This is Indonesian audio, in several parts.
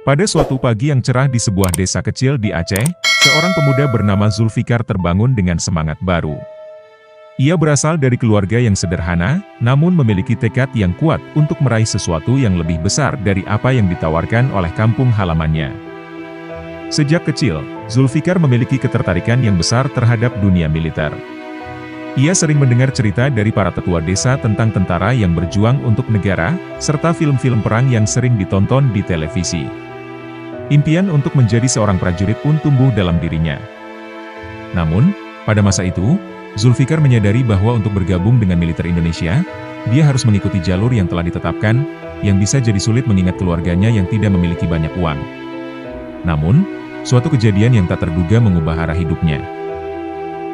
Pada suatu pagi yang cerah di sebuah desa kecil di Aceh, seorang pemuda bernama Zulfikar terbangun dengan semangat baru. Ia berasal dari keluarga yang sederhana, namun memiliki tekad yang kuat untuk meraih sesuatu yang lebih besar dari apa yang ditawarkan oleh kampung halamannya. Sejak kecil, Zulfikar memiliki ketertarikan yang besar terhadap dunia militer. Ia sering mendengar cerita dari para tetua desa tentang tentara yang berjuang untuk negara, serta film-film perang yang sering ditonton di televisi. Impian untuk menjadi seorang prajurit pun tumbuh dalam dirinya. Namun, pada masa itu, Zulfikar menyadari bahwa untuk bergabung dengan militer Indonesia, dia harus mengikuti jalur yang telah ditetapkan, yang bisa jadi sulit mengingat keluarganya yang tidak memiliki banyak uang. Namun, suatu kejadian yang tak terduga mengubah arah hidupnya.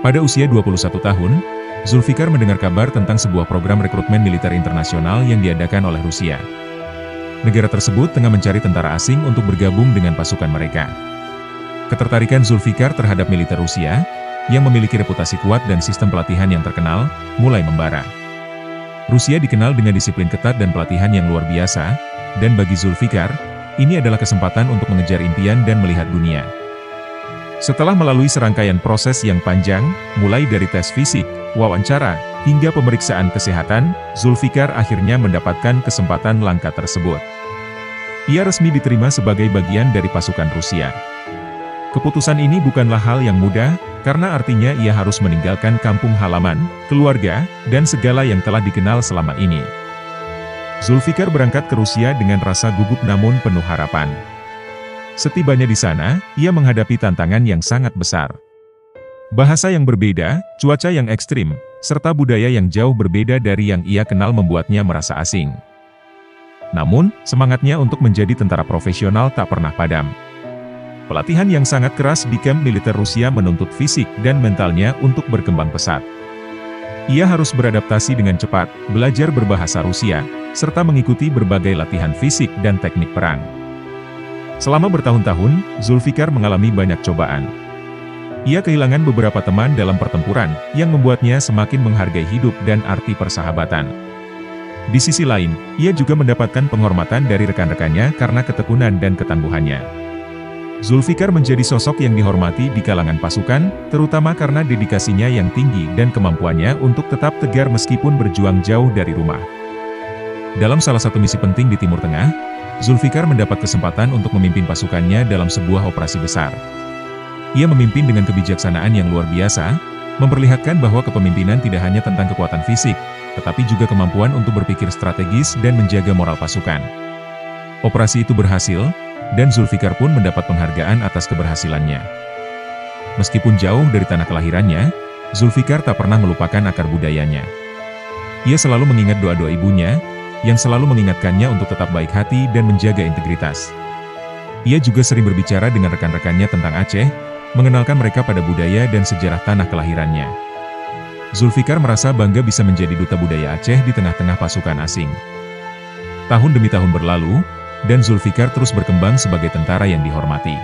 Pada usia 21 tahun, Zulfikar mendengar kabar tentang sebuah program rekrutmen militer internasional yang diadakan oleh Rusia. Negara tersebut tengah mencari tentara asing untuk bergabung dengan pasukan mereka. Ketertarikan Zulfikar terhadap militer Rusia, yang memiliki reputasi kuat dan sistem pelatihan yang terkenal, mulai membara. Rusia dikenal dengan disiplin ketat dan pelatihan yang luar biasa, dan bagi Zulfikar, ini adalah kesempatan untuk mengejar impian dan melihat dunia. Setelah melalui serangkaian proses yang panjang, mulai dari tes fisik, wawancara, hingga pemeriksaan kesehatan, Zulfikar akhirnya mendapatkan kesempatan langka tersebut. Ia resmi diterima sebagai bagian dari pasukan Rusia. Keputusan ini bukanlah hal yang mudah, karena artinya ia harus meninggalkan kampung halaman, keluarga, dan segala yang telah dikenal selama ini. Zulfikar berangkat ke Rusia dengan rasa gugup namun penuh harapan. Setibanya di sana, ia menghadapi tantangan yang sangat besar. Bahasa yang berbeda, cuaca yang ekstrim, serta budaya yang jauh berbeda dari yang ia kenal membuatnya merasa asing. Namun, semangatnya untuk menjadi tentara profesional tak pernah padam. Pelatihan yang sangat keras di kamp militer Rusia menuntut fisik dan mentalnya untuk berkembang pesat. Ia harus beradaptasi dengan cepat, belajar berbahasa Rusia, serta mengikuti berbagai latihan fisik dan teknik perang. Selama bertahun-tahun, Zulfikar mengalami banyak cobaan. Ia kehilangan beberapa teman dalam pertempuran, yang membuatnya semakin menghargai hidup dan arti persahabatan. Di sisi lain, ia juga mendapatkan penghormatan dari rekan-rekannya karena ketekunan dan ketangguhannya. Zulfikar menjadi sosok yang dihormati di kalangan pasukan, terutama karena dedikasinya yang tinggi dan kemampuannya untuk tetap tegar meskipun berjuang jauh dari rumah. Dalam salah satu misi penting di Timur Tengah, Zulfikar mendapat kesempatan untuk memimpin pasukannya dalam sebuah operasi besar. Ia memimpin dengan kebijaksanaan yang luar biasa, memperlihatkan bahwa kepemimpinan tidak hanya tentang kekuatan fisik, tetapi juga kemampuan untuk berpikir strategis dan menjaga moral pasukan. Operasi itu berhasil, dan Zulfikar pun mendapat penghargaan atas keberhasilannya. Meskipun jauh dari tanah kelahirannya, Zulfikar tak pernah melupakan akar budayanya. Ia selalu mengingat doa-doa ibunya, yang selalu mengingatkannya untuk tetap baik hati dan menjaga integritas. Ia juga sering berbicara dengan rekan-rekannya tentang Aceh, mengenalkan mereka pada budaya dan sejarah tanah kelahirannya. Zulfikar merasa bangga bisa menjadi duta budaya Aceh di tengah-tengah pasukan asing. Tahun demi tahun berlalu, dan Zulfikar terus berkembang sebagai tentara yang dihormati.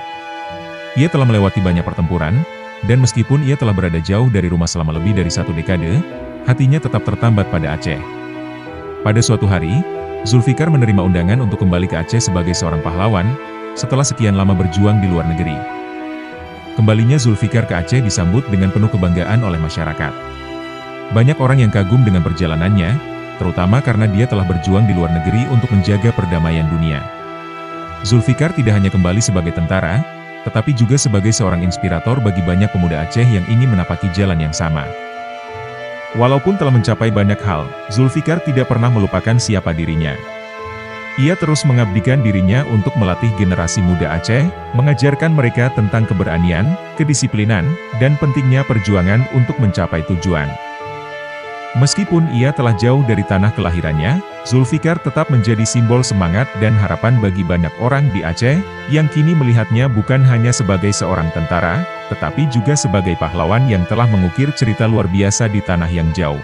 Ia telah melewati banyak pertempuran, dan meskipun ia telah berada jauh dari rumah selama lebih dari 1 dekade, hatinya tetap tertambat pada Aceh. Pada suatu hari, Zulfikar menerima undangan untuk kembali ke Aceh sebagai seorang pahlawan, setelah sekian lama berjuang di luar negeri. Kembalinya Zulfikar ke Aceh disambut dengan penuh kebanggaan oleh masyarakat. Banyak orang yang kagum dengan perjalanannya, terutama karena dia telah berjuang di luar negeri untuk menjaga perdamaian dunia. Zulfikar tidak hanya kembali sebagai tentara, tetapi juga sebagai seorang inspirator bagi banyak pemuda Aceh yang ingin menapaki jalan yang sama. Walaupun telah mencapai banyak hal, Zulfikar tidak pernah melupakan siapa dirinya. Ia terus mengabdikan dirinya untuk melatih generasi muda Aceh, mengajarkan mereka tentang keberanian, kedisiplinan, dan pentingnya perjuangan untuk mencapai tujuan. Meskipun ia telah jauh dari tanah kelahirannya, Zulfikar tetap menjadi simbol semangat dan harapan bagi banyak orang di Aceh, yang kini melihatnya bukan hanya sebagai seorang tentara, tetapi juga sebagai pahlawan yang telah mengukir cerita luar biasa di tanah yang jauh.